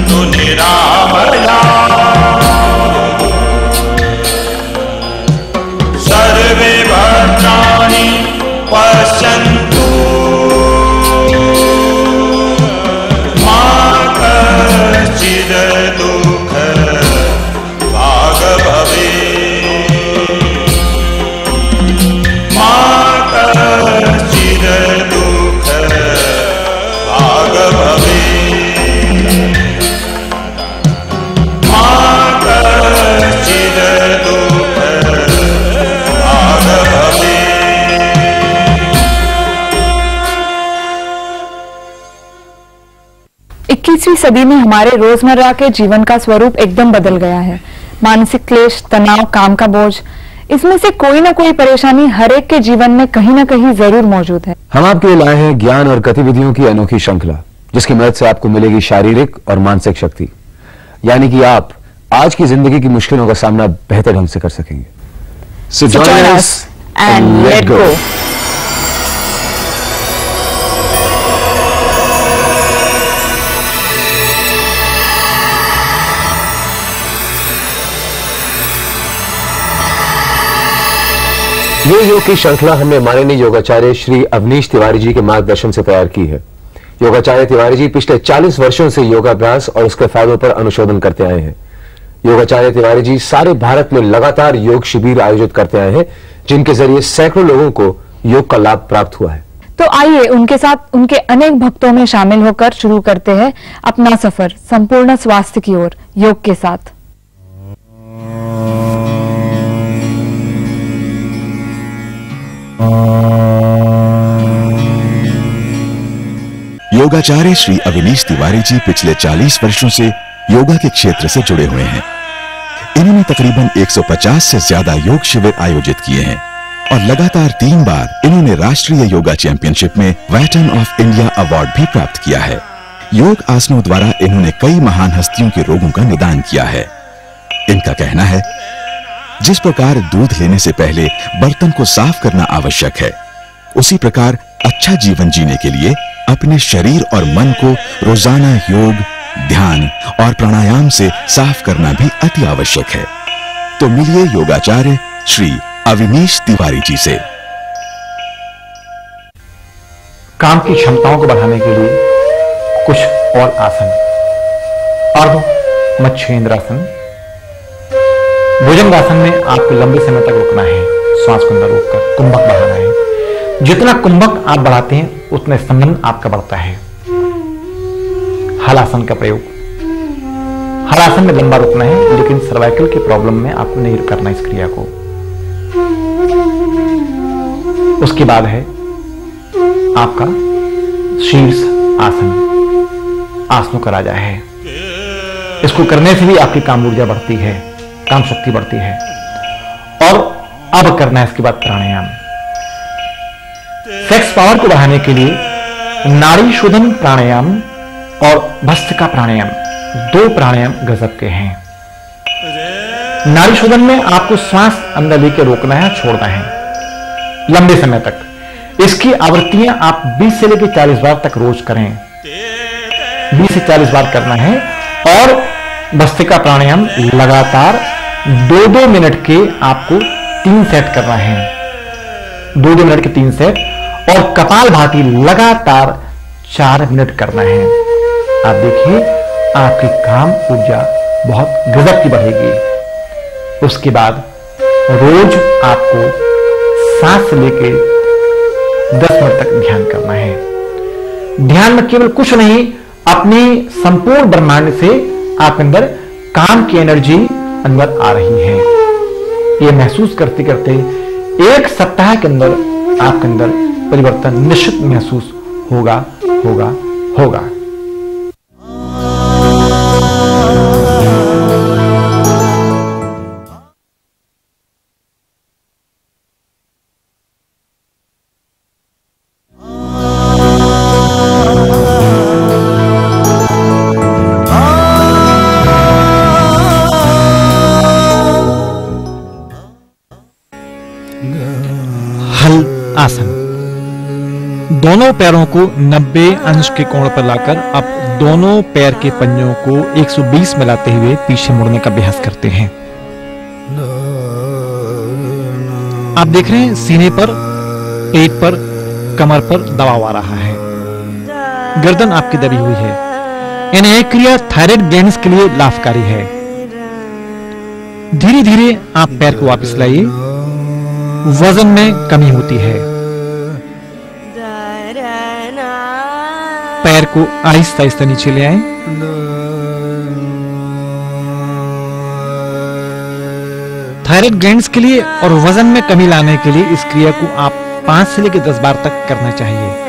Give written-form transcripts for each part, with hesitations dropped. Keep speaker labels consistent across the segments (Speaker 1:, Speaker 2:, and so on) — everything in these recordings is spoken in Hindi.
Speaker 1: पश्यन्तु निरामया सर्वे भद्राणि पश्यन्तु मा कश्चित् दुःखभाग् भवेत् मा कश्चित् दुःखभाग् भवेत् मा कश्चित् दुःखभाग् भवेत्।
Speaker 2: 21वीं सदी में हमारे रोजमर्रा के जीवन का स्वरूप एकदम बदल गया है। मानसिक क्लेश, तनाव, काम का बोझ, इसमें से कोई ना कोई परेशानी हर एक के जीवन में कहीं ना कहीं जरूर मौजूद है।
Speaker 3: हम आपके लिए लाए हैं ज्ञान और गतिविधियों की अनोखी श्रृंखला, जिसकी मदद से आपको मिलेगी शारीरिक और मानसिक शक्ति, यानी कि आप आज की जिंदगी की मुश्किलों का सामना बेहतर ढंग से कर सकेंगे। So join us and let go। ये योग की श्रृंखला हमने माननीय योगाचार्य श्री अवनीश तिवारी जी के मार्गदर्शन से तैयार की है। योगाचार्य तिवारी जी पिछले 40 वर्षों से योगाभ्यास और उसके फायदों पर अनुशोधन करते आए हैं। योगाचार्य तिवारी जी सारे भारत में लगातार योग शिविर आयोजित करते आए हैं, जिनके जरिए सैकड़ों लोगों को योग का लाभ प्राप्त हुआ है।
Speaker 2: तो आइए उनके साथ उनके अनेक भक्तों में शामिल होकर शुरू करते हैं अपना सफर संपूर्ण स्वास्थ्य की ओर योग के साथ।
Speaker 4: योगाचार्य श्री अवनीश तिवारी जी पिछले 40 वर्षों से योगा के क्षेत्र से जुड़े हुए हैं। इन्होंने तकरीबन 150 से ज्यादा योग शिविर आयोजित किए हैं और लगातार 3 बार इन्होंने राष्ट्रीय योगा चैंपियनशिप में वेटरन ऑफ इंडिया अवार्ड भी प्राप्त किया है। योग आसनों द्वारा इन्होंने कई महान हस्तियों के रोगों का निदान किया है। इनका कहना है, जिस प्रकार दूध लेने से पहले बर्तन को साफ करना आवश्यक है, उसी प्रकार अच्छा जीवन जीने के लिए अपने शरीर और मन को रोजाना योग, ध्यान और प्राणायाम से साफ करना भी अति आवश्यक है। तो मिलिए योगाचार्य श्री अवनीश तिवारी जी से।
Speaker 5: काम की क्षमताओं को बढ़ाने के लिए कुछ और आसन। अर्ध मच्छेंद्रासन। भुजंगासन में आपको लंबे समय तक रुकना है, श्वास को अंदर रोककर कुंभक बढ़ाना है। जितना कुंभक आप बढ़ाते हैं उतना स्पंदन आपका बढ़ता है। हलासन का प्रयोग। हलासन में लंबा रुकना है, लेकिन सर्वाइकल की प्रॉब्लम में आपको नहीं करना इस क्रिया को। उसके बाद है आपका शीर्ष आसन, आसनों का राजा है। इसको करने से भी आपकी काम ऊर्जा बढ़ती है, काम शक्ति बढ़ती है। और अब करना है इसके बाद प्राणायाम। सेक्स पावर को बढ़ाने के लिए नाड़ी शोधन प्राणायाम और भस्त्रिका प्राणायाम, 2 प्राणायाम गजब के हैं। नाड़ी शोधन में आपको श्वास अंदर लेकर रोकना है, छोड़ना है लंबे समय तक। इसकी आवृत्तियां आप 20 से लेकर 40 बार तक रोज करें। 20 से 40 बार करना है। और भस्त्रिका प्राणायाम लगातार 2-2 मिनट के आपको 3 सेट करना है। 2-2 मिनट के 3 सेट। और कपालभाति लगातार 4 मिनट करना है। आप देखिए आपकी काम ऊर्जा बहुत गजब की बढ़ेगी। उसके बाद रोज आपको सांस लेके 10 मिनट तक ध्यान करना है। ध्यान में केवल कुछ नहीं, अपनी संपूर्ण ब्रह्मांड से आपके अंदर काम की एनर्जी अंदर आ रही है। ये महसूस करते करते 1 सप्ताह के अंदर आपके अंदर परिवर्तन निश्चित महसूस होगा होगा होगा। दोनों पैरों को 90 अंश के कोण पर लाकर अब दोनों पैर के पंजों को 120 में लाते हुए पीछे मुड़ने का अभ्यास करते हैं। आप देख रहे हैं सीने पर, पेट पर, कमर पर दबाव आ रहा है, गर्दन आपकी दबी हुई है। यानी यह क्रिया थायराइड ग्लैंड्स के लिए लाभकारी है। धीरे धीरे आप पैर को वापस लाइए, वजन में कमी होती है। पैर को आहिस्ता आहिस्ता नीचे ले आए। थायराइड ग्लैंड्स के लिए और वजन में कमी लाने के लिए इस क्रिया को आप 5 से लेकर 10 बार तक करना चाहिए।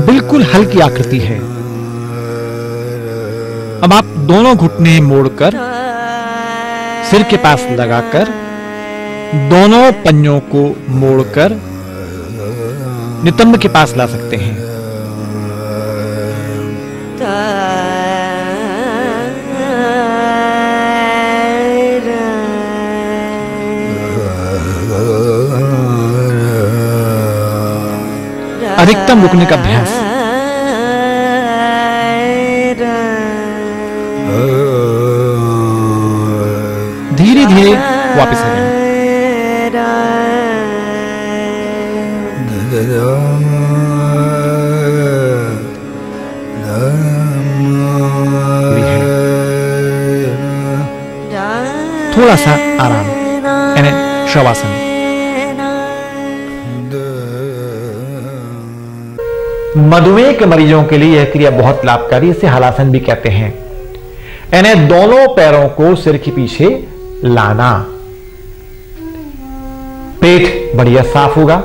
Speaker 5: बिल्कुल हल्की आकृति है। अब आप दोनों घुटने मोड़कर सिर के पास लगाकर दोनों पंजों को मोड़कर नितंब के पास ला सकते हैं। अधिकतम रुकने का अभ्यास। धीरे धीरे वापस आ जाए। थोड़ा सा आराम, यानी शवासन। मधुमेह के मरीजों के लिए यह क्रिया बहुत लाभकारी, इसे हलासन भी कहते हैं। यानी दोनों पैरों को सिर के पीछे लाना। पेट बढ़िया साफ होगा,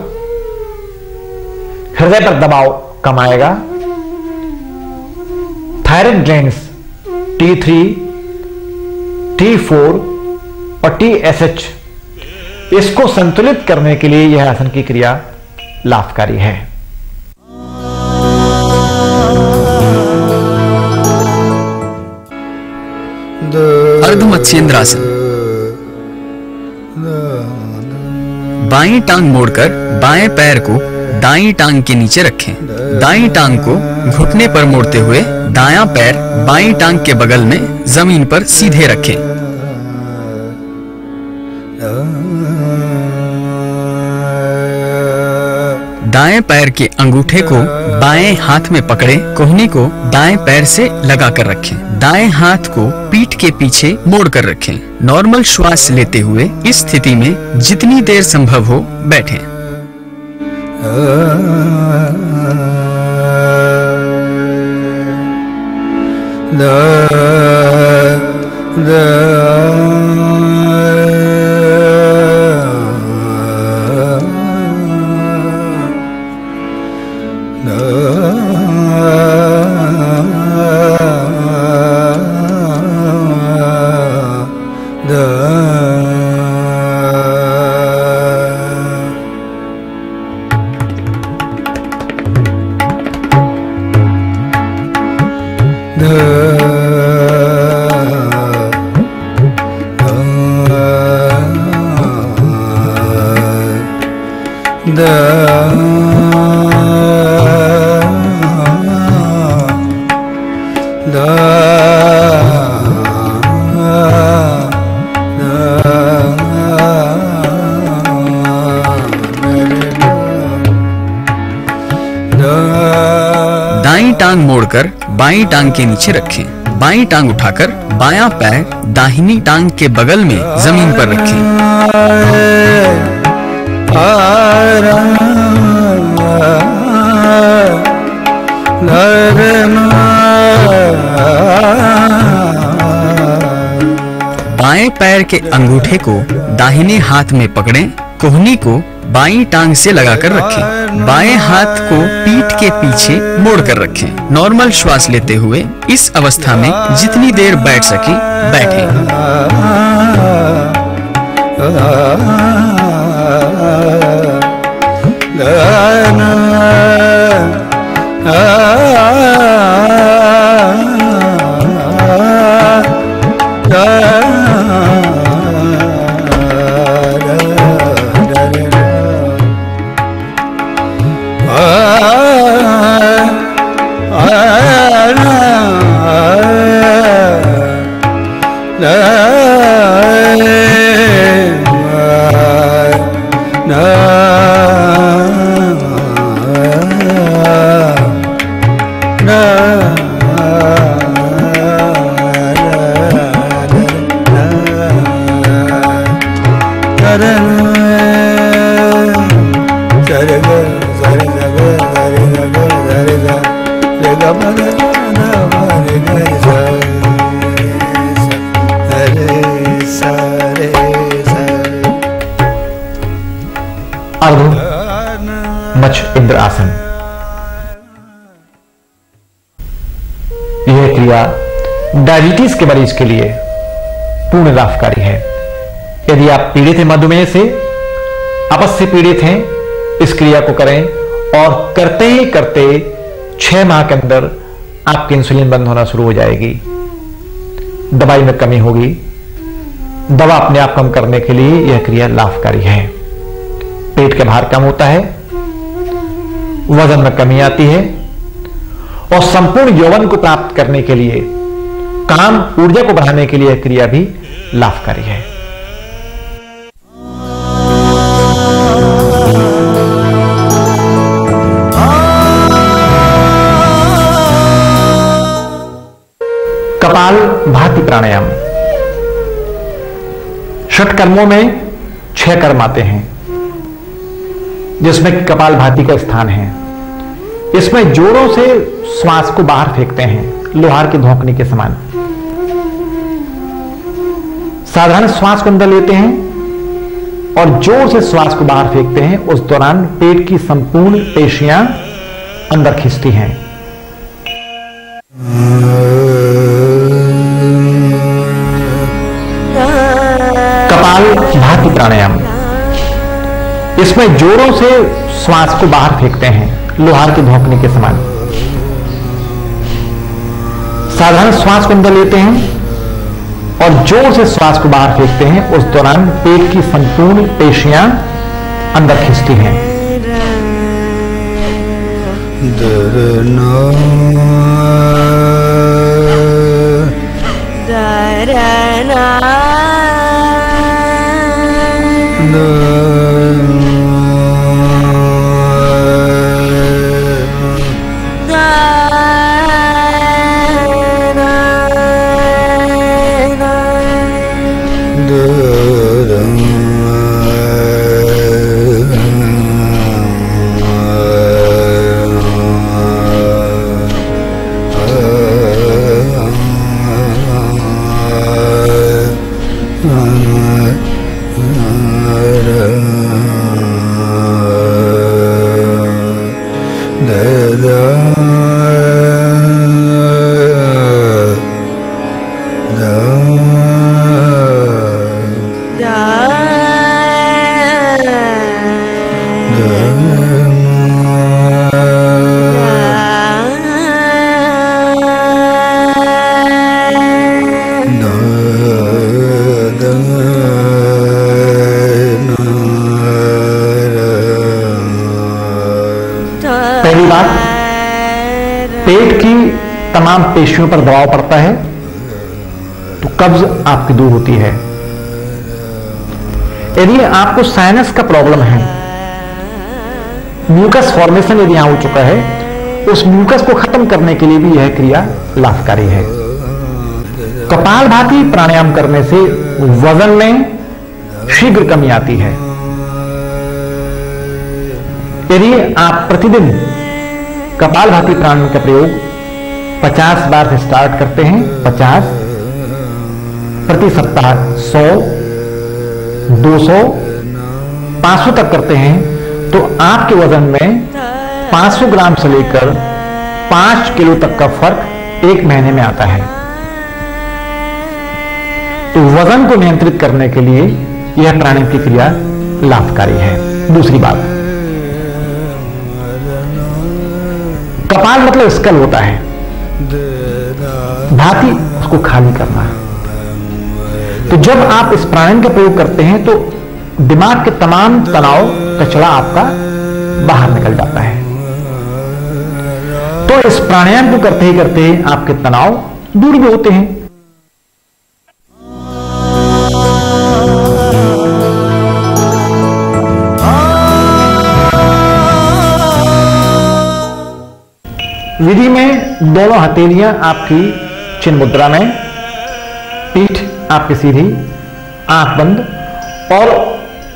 Speaker 5: हृदय पर दबाव कम आएगा। थायराइड ग्लैंड्स T3, T4 और TSH, इसको संतुलित करने के लिए यह आसन की क्रिया लाभकारी है।
Speaker 6: अर्ध मत्स्येंद्रासन। बाईं टांग मोड़कर बाएं पैर को दाईं टांग के नीचे रखें। दाईं टांग को घुटने पर मोड़ते हुए दायां पैर बाईं टांग के बगल में जमीन पर सीधे रखें। दाएं पैर के अंगूठे को बाएं हाथ में पकड़े, कोहनी को दाएं पैर से लगाकर रखें। दाएं हाथ को पीठ के पीछे मोड़कर रखें। नॉर्मल श्वास लेते हुए इस स्थिति में जितनी देर संभव हो बैठें। दाईं टांग मोड़कर बाईं टांग के नीचे रखें। बाईं टांग उठाकर बायां पैर दाहिनी टांग के बगल में जमीन पर रखें। बाएं पैर के अंगूठे को दाहिने हाथ में पकड़ें, कोहनी को बाईं टांग से लगाकर रखें, बाएं हाथ को पीठ के पीछे मोड़कर रखें। नॉर्मल श्वास लेते हुए इस अवस्था में जितनी देर बैठ सके बैठें।
Speaker 5: मच्छ इंद्र आसन। यह क्रिया डायबिटीज के मरीज के लिए पूर्ण लाभकारी है। यदि आप पीड़ित हैं मधुमेह से, अपच से पीड़ित हैं, इस क्रिया को करें और करते ही करते 6 माह के अंदर आपकी इंसुलिन बंद होना शुरू हो जाएगी, दवाई में कमी होगी। दवा अपने आप कम करने के लिए यह क्रिया लाभकारी है। पेट का भार कम होता है, वजन में कमी आती है और संपूर्ण यौवन को प्राप्त करने के लिए, काम ऊर्जा को बढ़ाने के लिए यह क्रिया भी लाभकारी है। कपाल भाती प्राणायाम। षट कर्मों में 6 कर्म आते हैं, जिसमें कपाल भाती का स्थान है। इसमें जोरों से श्वास को बाहर फेंकते हैं, लोहार की धोंकनी के समान। साधारण श्वास को अंदर लेते हैं और जोर से श्वास को बाहर फेंकते हैं। उस दौरान पेट की संपूर्ण पेशियां अंदर खींचती हैं। कपाल भाती प्राणायाम। इसमें जोरों से श्वास को बाहर फेंकते हैं, लोहार की धोंकनी के समान। साधारण श्वास को अंदर लेते हैं और जोर से श्वास को बाहर फेंकते हैं। उस दौरान पेट की संपूर्ण पेशियां अंदर खींचती हैं। पहली बात, पेट की तमाम पेशियों पर दबाव पड़ता है तो कब्ज आपकी दूर होती है। यदि आपको साइनस का प्रॉब्लम है, म्यूकस फॉर्मेशन यदि यहां हो चुका है, उस म्यूकस को खत्म करने के लिए भी यह क्रिया लाभकारी है। कपालभाति प्राणायाम करने से वजन में शीघ्र कमी आती है। यदि आप प्रतिदिन कपालभाति प्राणायाम का प्रयोग 50 बार से स्टार्ट करते हैं, 50, प्रति सप्ताह 100, 200, 500 तक करते हैं तो आपके वजन में 500 ग्राम से लेकर 5 किलो तक का फर्क 1 महीने में आता है। तो वजन को नियंत्रित करने के लिए यह प्राणायाम की क्रिया लाभकारी है। दूसरी बात, कपाल मतलब स्कल होता है, भाती उसको खाली करना। तो जब आप इस प्राणायाम का प्रयोग करते हैं तो दिमाग के तमाम तनाव कचरा आपका बाहर निकल जाता है। तो इस प्राणायाम को करते ही करते आपके तनाव दूर भी होते हैं। विधि में दोनों हथेलियां आपकी चिन्ह मुद्रा में, पीठ आपकी सीधी, आंख बंद और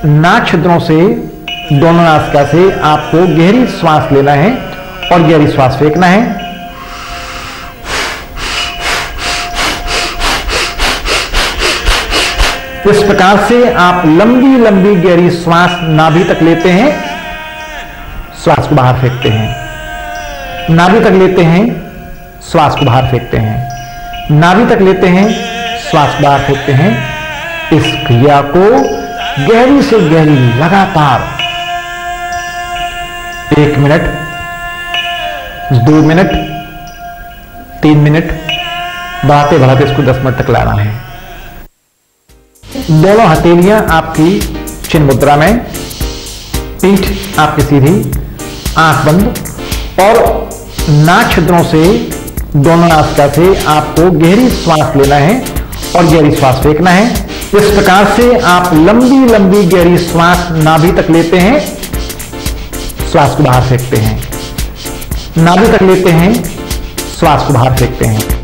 Speaker 5: नाक छिद्रों से दोनों नासिका से आपको गहरी श्वास लेना है और गहरी श्वास फेंकना है। इस प्रकार से आप लंबी लंबी गहरी श्वास नाभि तक लेते हैं, श्वास को बाहर फेंकते हैं, नाभि तक लेते हैं, श्वास को बाहर फेंकते हैं, नाभि तक लेते हैं, श्वास बाहर फेंकते हैं। इस क्रिया को गहरी से गहरी लगातार 1 मिनट, 2 मिनट, 3 मिनट बढ़ाते बढ़ाते इसको 10 मिनट तक लाना है। दोनों हथेलियां आपकी चिन्ह मुद्रा में, पीठ आपकी सीधी, आंख बंद और नाक छिद्रों से दोनों नासिका से आपको गहरी श्वास लेना है और गहरी श्वास फेंकना है। इस प्रकार से आप लंबी लंबी गहरी श्वास नाभि तक लेते हैं, श्वास को बाहर फेंकते हैं, नाभि तक लेते हैं, श्वास को बाहर फेंकते हैं।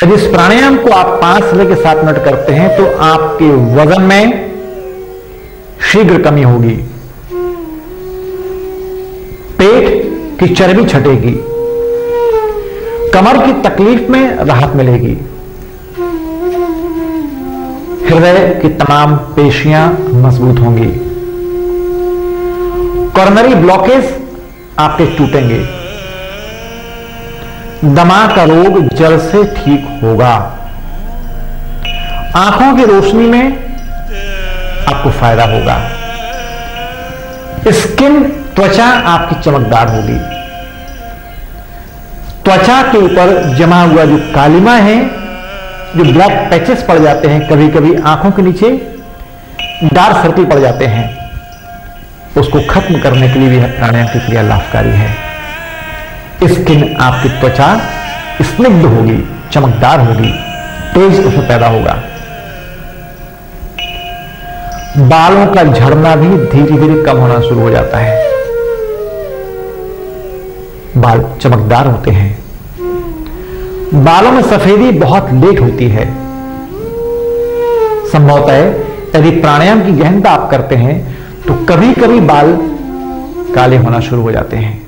Speaker 5: यदि इस प्राणायाम को आप 5 से लेकर 7 मिनट करते हैं तो आपके वजन में शीघ्र कमी होगी, पेट की चर्बी छटेगी, कमर की तकलीफ में राहत मिलेगी, हृदय की तमाम पेशियां मजबूत होंगी, कॉर्नरी ब्लॉकेज आपके टूटेंगे, दिमाग का रोग जड़ से ठीक होगा, आंखों की रोशनी में आपको फायदा होगा, स्किन त्वचा आपकी चमकदार होगी, त्वचा के ऊपर जमा हुआ जो कालिमा है, जो ब्लैक पैचेस पड़ जाते हैं, कभी कभी आंखों के नीचे डार्क सर्कल पड़ जाते हैं, उसको खत्म करने के लिए भी प्राणायाम की क्रिया लाभकारी है। स्किन आपकी त्वचा स्निग्ध होगी, चमकदार होगी, तेज उसमें पैदा होगा, बालों का झड़ना भी धीरे धीरे कम होना शुरू हो जाता है, बाल चमकदार होते हैं, बालों में सफेदी बहुत लेट होती है। संभवतः यदि प्राणायाम की गहनता आप करते हैं तो कभी कभी बाल काले होना शुरू हो जाते हैं।